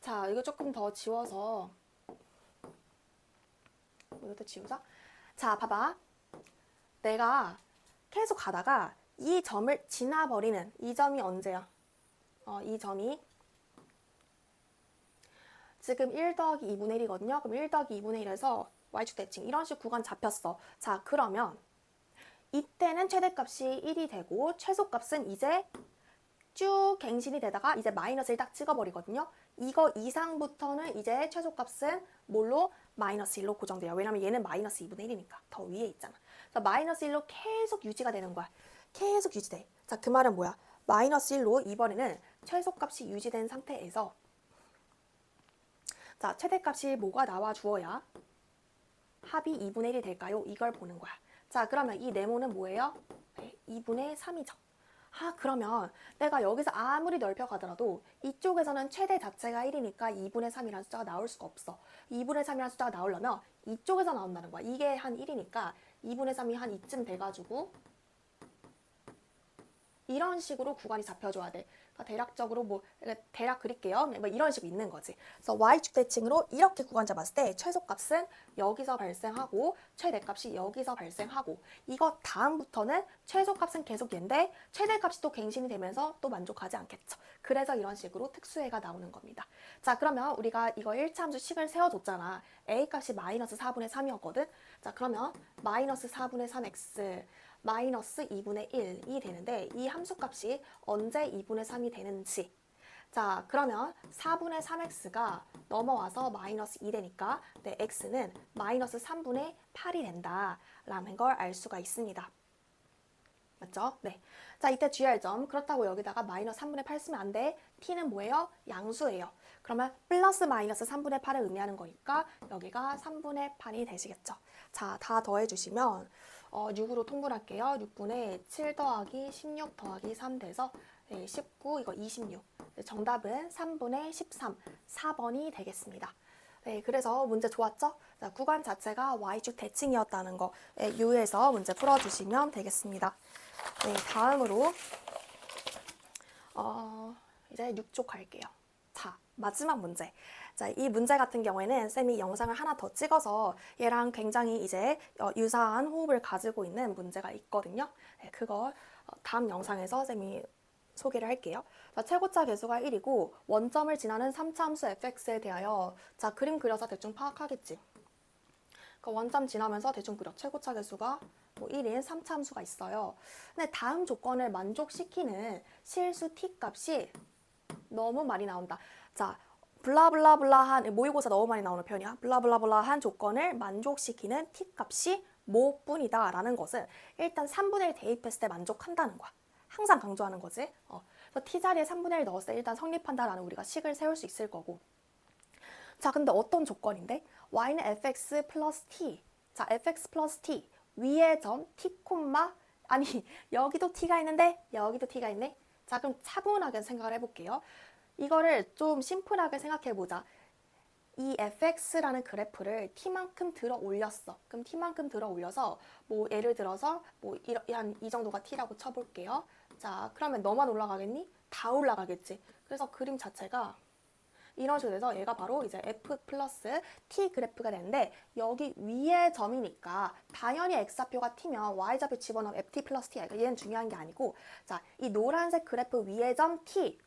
자 이거 조금 더 지워서 이것도 지우자. 자 봐봐. 내가 계속 가다가 이 점을 지나버리는 이 점이 언제야? 이 점이 지금 1 더하기 2분의 1이거든요. 그럼 1 더하기 2분의 1에서 y축 대칭 이런 식 구간 잡혔어. 자 그러면 이때는 최대값이 1이 되고 최소값은 이제 쭉 갱신이 되다가 이제 마이너스를 딱 찍어버리거든요. 이거 이상부터는 이제 최소값은 뭘로? 마이너스 1로 고정돼요. 왜냐면 얘는 마이너스 2분의 1이니까 더 위에 있잖아. 그래서 마이너스 1로 계속 유지가 되는 거야. 계속 유지돼. 자, 그 말은 뭐야? 마이너스 1로 이번에는 최소값이 유지된 상태에서 자, 최대값이 뭐가 나와 주어야 합이 2분의 1이 될까요? 이걸 보는 거야. 자, 그러면 이 네모는 뭐예요? 네, 2분의 3이죠. 그러면 내가 여기서 아무리 넓혀가더라도 이쪽에서는 최대 자체가 1이니까 2분의 3이라는 숫자가 나올 수가 없어. 2분의 3이라는 숫자가 나오려면 이쪽에서 나온다는 거야. 이게 한 1이니까 2분의 3이 한 이쯤 돼가지고 이런 식으로 구간이 잡혀줘야 돼. 그러니까 대략적으로 뭐 대략 그릴게요. 뭐 이런 식으로 있는 거지. 그래서 y축 대칭으로 이렇게 구간 잡았을 때 최소값은 여기서 발생하고 최대값이 여기서 발생하고 이거 다음부터는 최소값은 계속 얘인데 최대값이 또 갱신이 되면서 또 만족하지 않겠죠. 그래서 이런 식으로 특수회가 나오는 겁니다. 자 그러면 우리가 이거 1차 함수 식을 세워줬잖아. a값이 마이너스 4분의 3이었거든. 자 그러면 마이너스 4분의 3x 마이너스 2분의 1이 되는데 이 함수값이 언제 2분의 3이 되는지 자 그러면 4분의 3x가 넘어와서 마이너스 2 되니까 내 x는 마이너스 3분의 8이 된다라는 걸 알 수가 있습니다. 맞죠? 네. 자 이때 주의할 점 그렇다고 여기다가 마이너스 3분의 8 쓰면 안 돼. t는 뭐예요? 양수예요. 그러면 플러스 마이너스 3분의 8을 의미하는 거니까 여기가 3분의 8이 되시겠죠. 자 다 더해주시면 6으로 통분할게요. 6분의 7 더하기 16 더하기 3 돼서 19, 이거 26. 정답은 3분의 13, 4번이 되겠습니다. 네, 그래서 문제 좋았죠? 자, 구간 자체가 y축 대칭이었다는 거에 유의해서 문제 풀어주시면 되겠습니다. 네, 다음으로 이제 6쪽 갈게요. 자, 마지막 문제. 자, 이 문제 같은 경우에는 쌤이 영상을 하나 더 찍어서 얘랑 굉장히 이제 유사한 호흡을 가지고 있는 문제가 있거든요. 네, 그거 다음 영상에서 쌤이 소개를 할게요. 자, 최고차 계수가 1이고 원점을 지나는 3차 함수 fx에 대하여 자, 그림 그려서 대충 파악하겠지. 그 원점 지나면서 대충 그려. 최고차 계수가 뭐 1인 3차 함수가 있어요. 근데 다음 조건을 만족시키는 실수 t 값이 너무 많이 나온다. 자, 블라블라블라한 모의고사 너무 많이 나오는 표현이야. 블라블라블라한 조건을 만족시키는 t 값이 뭐뿐이다 라는 것은 일단 3분의 1 대입했을 때 만족한다는 거야. 항상 강조하는 거지. 그래서 t 자리에 3분의 1 넣었을 때 일단 성립한다라는 우리가 식을 세울 수 있을 거고. 자, 근데 어떤 조건인데? y는 fx 플러스 t. 자, fx 플러스 t. 위의 점 t, 아니 여기도 t가 있는데 여기도 t가 있네. 자, 그럼 차분하게 생각을 해볼게요. 이거를 좀 심플하게 생각해보자. 이 fx라는 그래프를 t만큼 들어 올렸어. 그럼 t만큼 들어 올려서 뭐 예를 들어서 뭐 한 이 정도가 t라고 쳐볼게요. 자, 그러면 너만 올라가겠니? 다 올라가겠지. 그래서 그림 자체가 이런 식으로 돼서 얘가 바로 이제 f 플러스 t 그래프가 되는데 여기 위에 점이니까 당연히 x좌표가 t면 y좌표 집어넣으면 ft 플러스 t야. 그러니까 얘는 중요한 게 아니고 자, 이 노란색 그래프 위에 점 t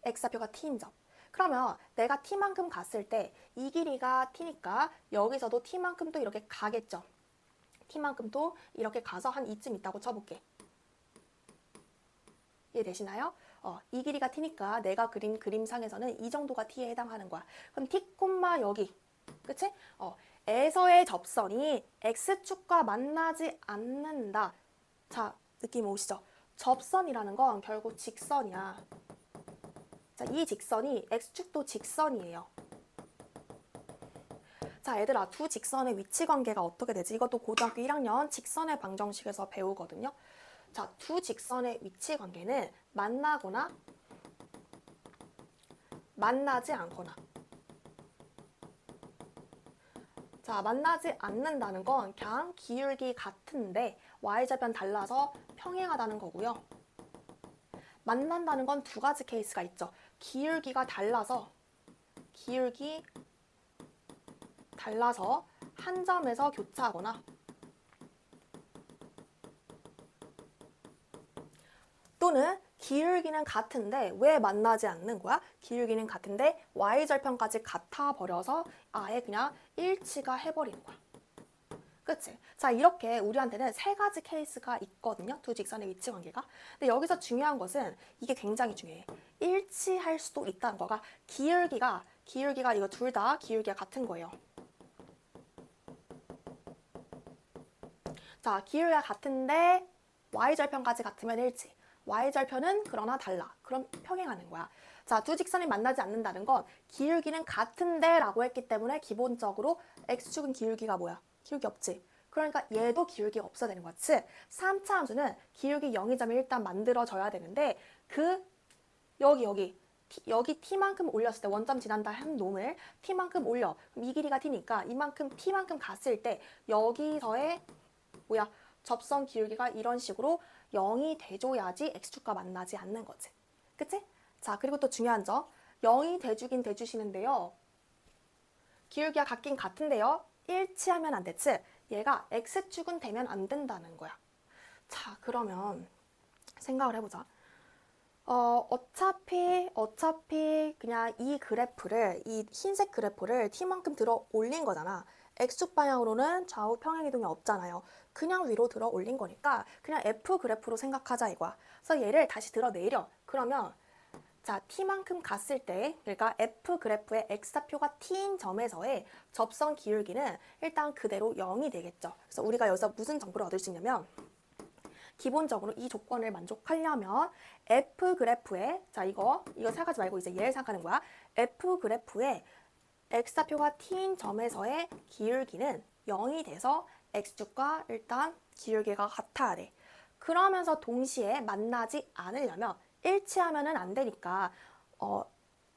x좌표가 t인 점. 그러면 내가 t만큼 갔을 때 이 길이가 t니까 여기서도 t만큼 또 이렇게 가겠죠. t만큼 또 이렇게 가서 한 이쯤 있다고 쳐볼게. 이해되시나요? 이 길이가 t니까 내가 그린 그림상에서는 이 정도가 t에 해당하는 거야. 그럼 t, 여기. 그치? 에서의 접선이 x축과 만나지 않는다. 자, 느낌 오시죠? 접선이라는 건 결국 직선이야. 자, 이 직선이 x축도 직선이에요. 자, 얘들아, 두 직선의 위치 관계가 어떻게 되지? 이것도 고등학교 1학년 직선의 방정식에서 배우거든요. 자, 두 직선의 위치 관계는 만나거나 만나지 않거나. 자, 만나지 않는다는 건 그냥 기울기 같은데 y좌변 달라서 평행하다는 거고요. 만난다는 건 두 가지 케이스가 있죠. 기울기가 달라서 한 점에서 교차하거나 또는 기울기는 같은데 왜 만나지 않는 거야? 기울기는 같은데 y절편까지 같아 버려서 아예 그냥 일치가 해버리는 거야. 그치? 자, 이렇게 우리한테는 세 가지 케이스가 있거든요. 두 직선의 위치 관계가. 근데 여기서 중요한 것은 이게 굉장히 중요해. 일치할 수도 있다는 거가 기울기가 이거 둘 다 기울기가 같은 거예요. 자, 기울기가 같은데 y절편까지 같으면 일치. y절편은 그러나 달라. 그럼 평행하는 거야. 자, 두 직선이 만나지 않는다는 건 기울기는 같은데 라고 했기 때문에 기본적으로 x축은 기울기가 뭐야? 기울기 없지. 그러니까 얘도 기울기가 없어야 되는 거야. 즉, 3차 함수는 기울기 0이 일단 만들어져야 되는데 여기 t만큼 올렸을 때 원점 지난다 한 놈을 t만큼 올려. 그럼 이 길이가 t니까 이만큼 t만큼 갔을 때 여기서의 접선 기울기가 이런 식으로 0이 돼줘야지 x축과 만나지 않는 거지. 그치? 자, 그리고 또 중요한 점. 0이 돼주긴 돼주시는데요. 기울기가 같긴 같은데요. 일치하면 안 돼. 즉, 얘가 x축은 되면 안 된다는 거야. 자, 그러면 생각을 해보자. 어차피 그냥 이 흰색 그래프를 t만큼 들어 올린 거잖아. x축 방향으로는 좌우 평행 이동이 없잖아요. 그냥 위로 들어 올린 거니까 그냥 f 그래프로 생각하자 이거야. 그래서 얘를 다시 들어 내려. 그러면 자, t만큼 갔을 때 그러니까 f 그래프의 x좌표가 t인 점에서의 접선 기울기는 일단 그대로 0이 되겠죠. 그래서 우리가 여기서 무슨 정보를 얻을 수 있냐면 기본적으로 이 조건을 만족하려면 f 그래프에 자 이거 생각하지 말고 이제 얘를 생각하는 거야. f 그래프에 x좌표가 t인 점에서의 기울기는 0이 돼서 x축과 일단 기울기가 같아야 돼. 그러면서 동시에 만나지 않으려면 일치하면은 안 되니까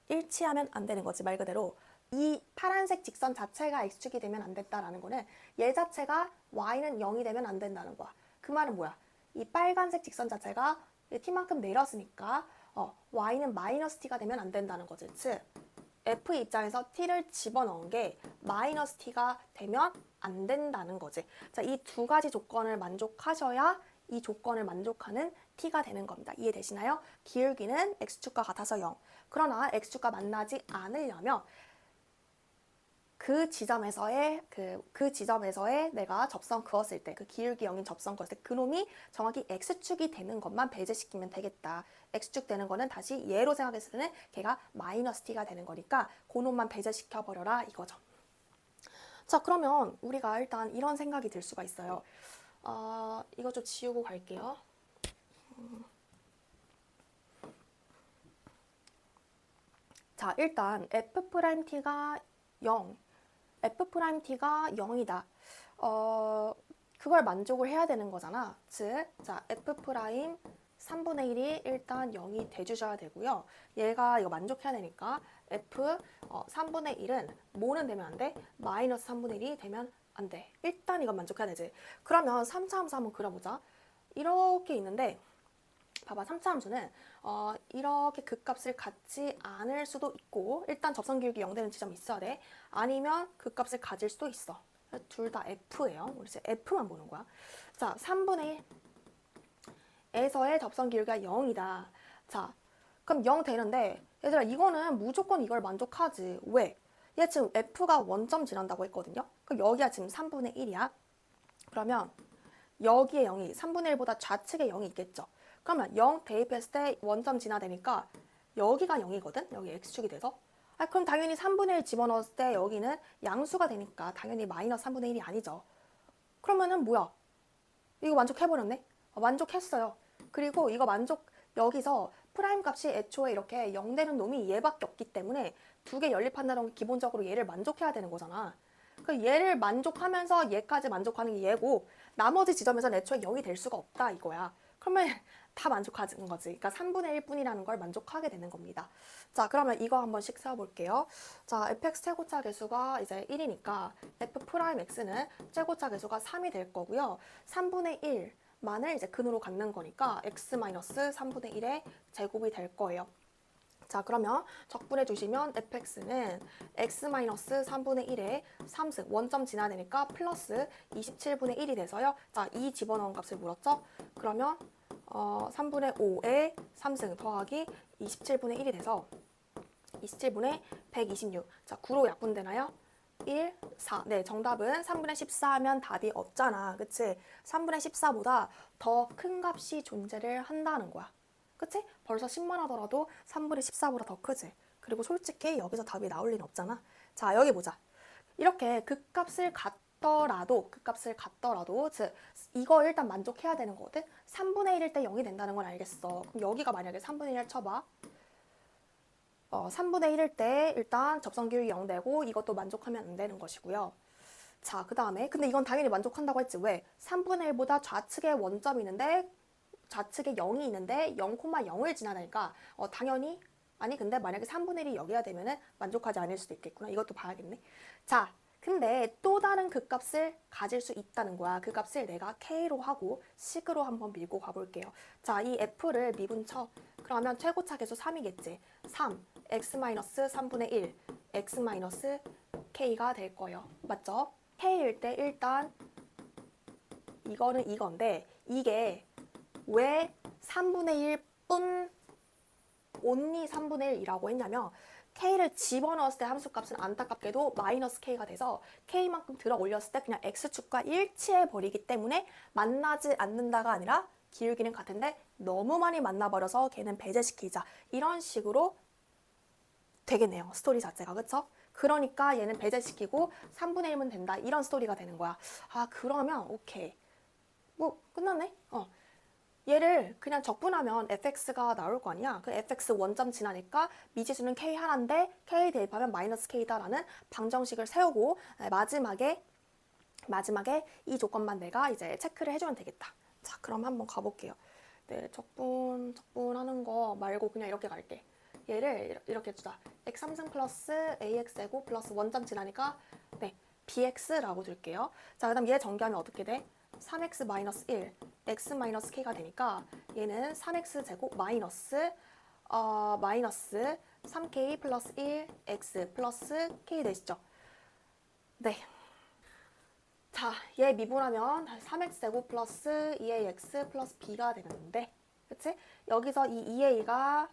일치하면 안 되는 거지 말 그대로. 이 파란색 직선 자체가 x축이 되면 안 된다라는 거는 얘 자체가 y는 0이 되면 안 된다는 거야. 그 말은 뭐야? 이 빨간색 직선 자체가 t만큼 내렸으니까 y는 마이너스 t가 되면 안 된다는 거지. 즉 f 입장에서 t를 집어넣은 게 마이너스 t가 되면 안 된다는 거지. 자, 이 두 가지 조건을 만족하셔야 이 조건을 만족하는 t가 되는 겁니다. 이해되시나요? 기울기는 x축과 같아서 0. 그러나 x축과 만나지 않으려면 그 지점에서의 내가 접선 그었을 때, 그 기울기 0인 접선 그었을 때 그놈이 정확히 x축이 되는 것만 배제시키면 되겠다. x축 되는 거는 다시 얘로 생각했을 때는 걔가 마이너스 t가 되는 거니까 그놈만 배제시켜 버려라 이거죠. 자, 그러면 우리가 일단 이런 생각이 들 수가 있어요. 이거 좀 지우고 갈게요. 자, 일단 f't가 0, f't가 0이다. 그걸 만족을 해야 되는 거잖아. 즉, 자, f' 3분의 1이 일단 0이 돼주셔야 되고요. 얘가 이거 만족해야 되니까 f 3분의 1은 뭐는 되면 안 돼? 마이너스 3분의 1이 되면 안 돼. 일단 이건 만족해야 되지. 그러면 3차 함수 한번 그려보자. 이렇게 있는데 봐봐, 3차 함수는 이렇게 극값을 갖지 않을 수도 있고 일단 접선 기울기 0 되는 지점이 있어야 돼. 아니면 극값을 가질 수도 있어. 둘 다 F예요. 우리 이제 F만 보는 거야. 자, 3분의 1에서의 접선 기울기가 0이다. 자, 그럼 0 되는데 얘들아 이거는 무조건 이걸 만족하지. 왜? 얘 지금 F가 원점 지난다고 했거든요. 그럼 여기가 지금 3분의 1이야. 그러면 여기에 0이 3분의 1보다 좌측에 0이 있겠죠. 그러면 0 대입했을 때 원점 진화되니까 여기가 0이거든? 여기 x축이 돼서. 그럼 당연히 3분의 1 집어넣었을 때 여기는 양수가 되니까 당연히 마이너스 3분의 1이 아니죠. 그러면은 뭐야? 이거 만족해버렸네? 만족했어요. 그리고 이거 여기서 프라임 값이 애초에 이렇게 0 되는 놈이 얘밖에 없기 때문에 두 개 연립한다는 건 기본적으로 얘를 만족해야 되는 거잖아. 그 얘를 만족하면서 얘까지 만족하는 게 얘고 나머지 지점에서는 애초에 0이 될 수가 없다 이거야. 그러면 다 만족하는 거지. 그러니까 3분의 1 뿐이라는 걸 만족하게 되는 겁니다. 자, 그러면 이거 한 번씩 세워볼게요. 자, fx 최고차 계수가 이제 1이니까 f'x는 최고차 계수가 3이 될 거고요. 3분의 1만을 이제 근으로 갖는 거니까 x-3분의 1의 제곱이 될 거예요. 자, 그러면 적분해 주시면 fx는 x-3분의 1의 3승, 원점 진화되니까 플러스 27분의 1이 돼서요. 자, 2 집어넣은 값을 물었죠? 그러면 3분의 5의 3승 더하기 27분의 1이 돼서 27분의 126. 자, 9로 약분되나요? 1, 4. 네, 정답은 3분의 14 하면 답이 없잖아. 그치? 3분의 14보다 더 큰 값이 존재를 한다는 거야. 그치? 벌써 10만 하더라도 3분의 14보다 더 크지. 그리고 솔직히 여기서 답이 나올 리는 없잖아. 자, 여기 보자. 이렇게 극값을 갖더라도 즉 이거 일단 만족해야 되는 거거든. 3분의 1일 때 0이 된다는 건 알겠어. 그럼 여기가 만약에 3분의 1 쳐봐. 3분의 1일 때 일단 접선 기울기 0 되고 이것도 만족하면 안 되는 것이고요. 자, 그 다음에 근데 이건 당연히 만족한다고 했지. 왜? 3분의 1보다 좌측에 원점이 있는데 좌측에 0이 있는데 0,0을 지나다니까 당연히 아니 근데 만약에 3분의 1이 여기가 되면은 만족하지 않을 수도 있겠구나. 이것도 봐야겠네. 자, 근데 또 다른 극값을 가질 수 있다는 거야. 그 값을 내가 k로 하고 식으로 한번 밀고 가볼게요. 자, 이 f를 미분쳐. 그러면 최고차 계수 3이겠지. 3, x-3분의 1, x-k가 될 거예요. 맞죠? k일 때 일단 이거는 이건데 이게 왜 3분의 1뿐 only 3분의 1이라고 했냐면 k를 집어넣었을 때 함수값은 안타깝게도 마이너스 k가 돼서 k만큼 들어 올렸을 때 그냥 x축과 일치해 버리기 때문에 만나지 않는다가 아니라 기울기는 같은데 너무 많이 만나버려서 걔는 배제시키자. 이런 식으로 되겠네요. 스토리 자체가. 그쵸? 그러니까 얘는 배제시키고 3분의 1면 된다. 이런 스토리가 되는 거야. 그러면 오케이. 뭐 끝났네? 얘를 그냥 적분하면 fx가 나올 거 아니야. 그 fx 원점 지나니까 미지수는 k 하나인데 k 대입하면 마이너스 k다라는 방정식을 세우고 마지막에 이 조건만 내가 이제 체크를 해주면 되겠다. 자, 그럼 한번 가볼게요. 네, 적분하는 거 말고 그냥 이렇게 갈게. 얘를 이렇게 해주자. x 3승 플러스 ax제곱 플러스 원점 지나니까 네, bx라고 둘게요. 자, 그 다음 얘 전개하면 어떻게 돼? 3x 마이너스 1, x 마이너스 k가 되니까 얘는 3x 제곱 마이너스 3k 플러스 1, x 플러스 k 되시죠? 네. 자, 얘 미분하면 3x 제곱 플러스 2ax 플러스 b가 되는데, 그치? 여기서 이 2a가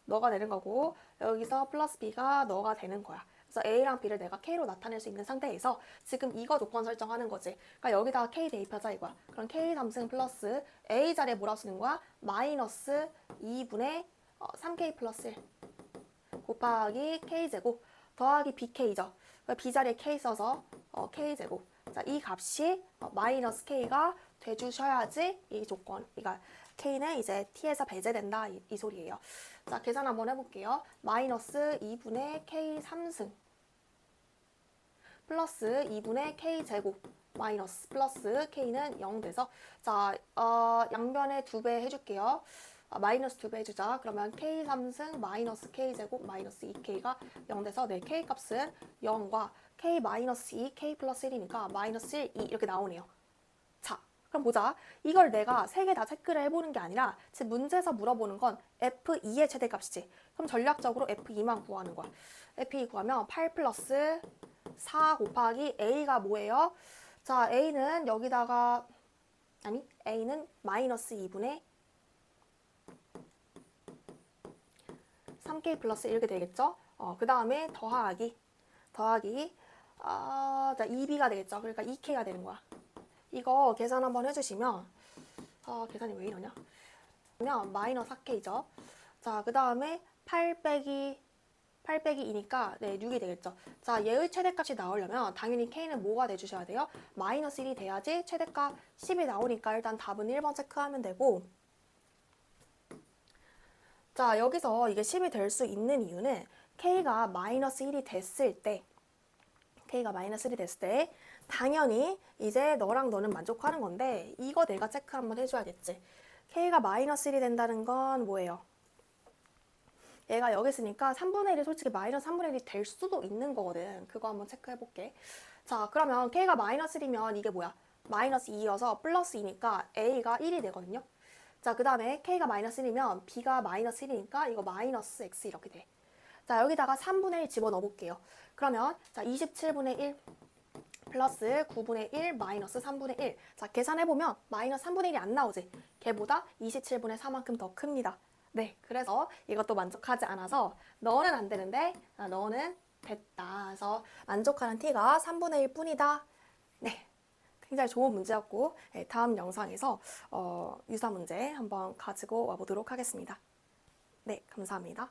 너가 되는 거고, 여기서 플러스 b가 너가 되는 거야. 그래서 a랑 b를 내가 k로 나타낼 수 있는 상태에서 지금 이거 조건 설정하는 거지. 그러니까 여기다가 k 대입하자 이거야. 그럼 k 3승 플러스 a 자리에 뭐라고 쓰는 거야? 마이너스 2분의 3k 플러스 1 곱하기 k제곱 더하기 bk죠. b 자리에 k 써서 k제곱. 자, 이 값이 마이너스 k가 돼주셔야지 이 조건, 그러니까 k는 이제 t에서 배제된다 이 소리예요. 자, 계산 한번 해볼게요. 마이너스 2분의 k 3승 플러스 2분의 k 제곱 마이너스 플러스 k는 0 돼서 자, 양변에 2배 해줄게요. 마이너스 2배 해주자. 그러면 k 3승 마이너스 k 제곱 마이너스 2k가 0 돼서 내 k 값은 0과 k 마이너스 2, k 플러스 1이니까 마이너스 1, 2 이렇게 나오네요. 자, 그럼 보자. 이걸 내가 3개 다 체크를 해보는 게 아니라 지금 문제에서 물어보는 건 F2의 최대값이지. 그럼 전략적으로 F2만 구하는 거야. F2 구하면 8 플러스 4 곱하기 A가 뭐예요? 자, A는 여기다가 A는 마이너스 2분의 3K 플러스 1 이렇게 되겠죠? 그 다음에 더하기 자, 2B가 되겠죠? 그러니까 2K가 되는 거야. 이거 계산 한번 해주시면 계산이 왜 이러냐? 그러면 마이너스 4K죠. 자, 그 다음에 8 빼기 2니까 네, 6이 되겠죠. 자, 얘의 최대값이 나오려면 당연히 K는 뭐가 돼주셔야 돼요? 마이너스 1이 돼야지 최대값 10이 나오니까 일단 답은 1번 체크하면 되고, 자, 여기서 이게 10이 될 수 있는 이유는 K가 마이너스 1이 됐을 때 당연히 이제 너랑 너는 만족하는 건데 이거 내가 체크 한번 해줘야겠지. K가 마이너스 1이 된다는 건 뭐예요? 얘가 여기 있으니까 3분의 1이 솔직히 마이너스 3분의 1이 될 수도 있는 거거든. 그거 한번 체크해볼게. 자, 그러면 K가 마이너스 1이면 이게 뭐야? 마이너스 2여서 플러스 2니까 A가 1이 되거든요. 자, 그 다음에 K가 마이너스 1이면 B가 마이너스 1이니까 이거 마이너스 X 이렇게 돼. 자, 여기다가 3분의 1 집어넣어 볼게요. 그러면 자, 27분의 1 플러스 9분의 1 마이너스 3분의 1. 자, 계산해보면 마이너스 3분의 1이 안 나오지. 걔보다 27분의 4만큼 더 큽니다. 네, 그래서 이것도 만족하지 않아서 너는 안 되는데 너는 됐다. 그래서 만족하는 t가 3분의 1 뿐이다. 네, 굉장히 좋은 문제였고 다음 영상에서 유사 문제 한번 가지고 와보도록 하겠습니다. 네, 감사합니다.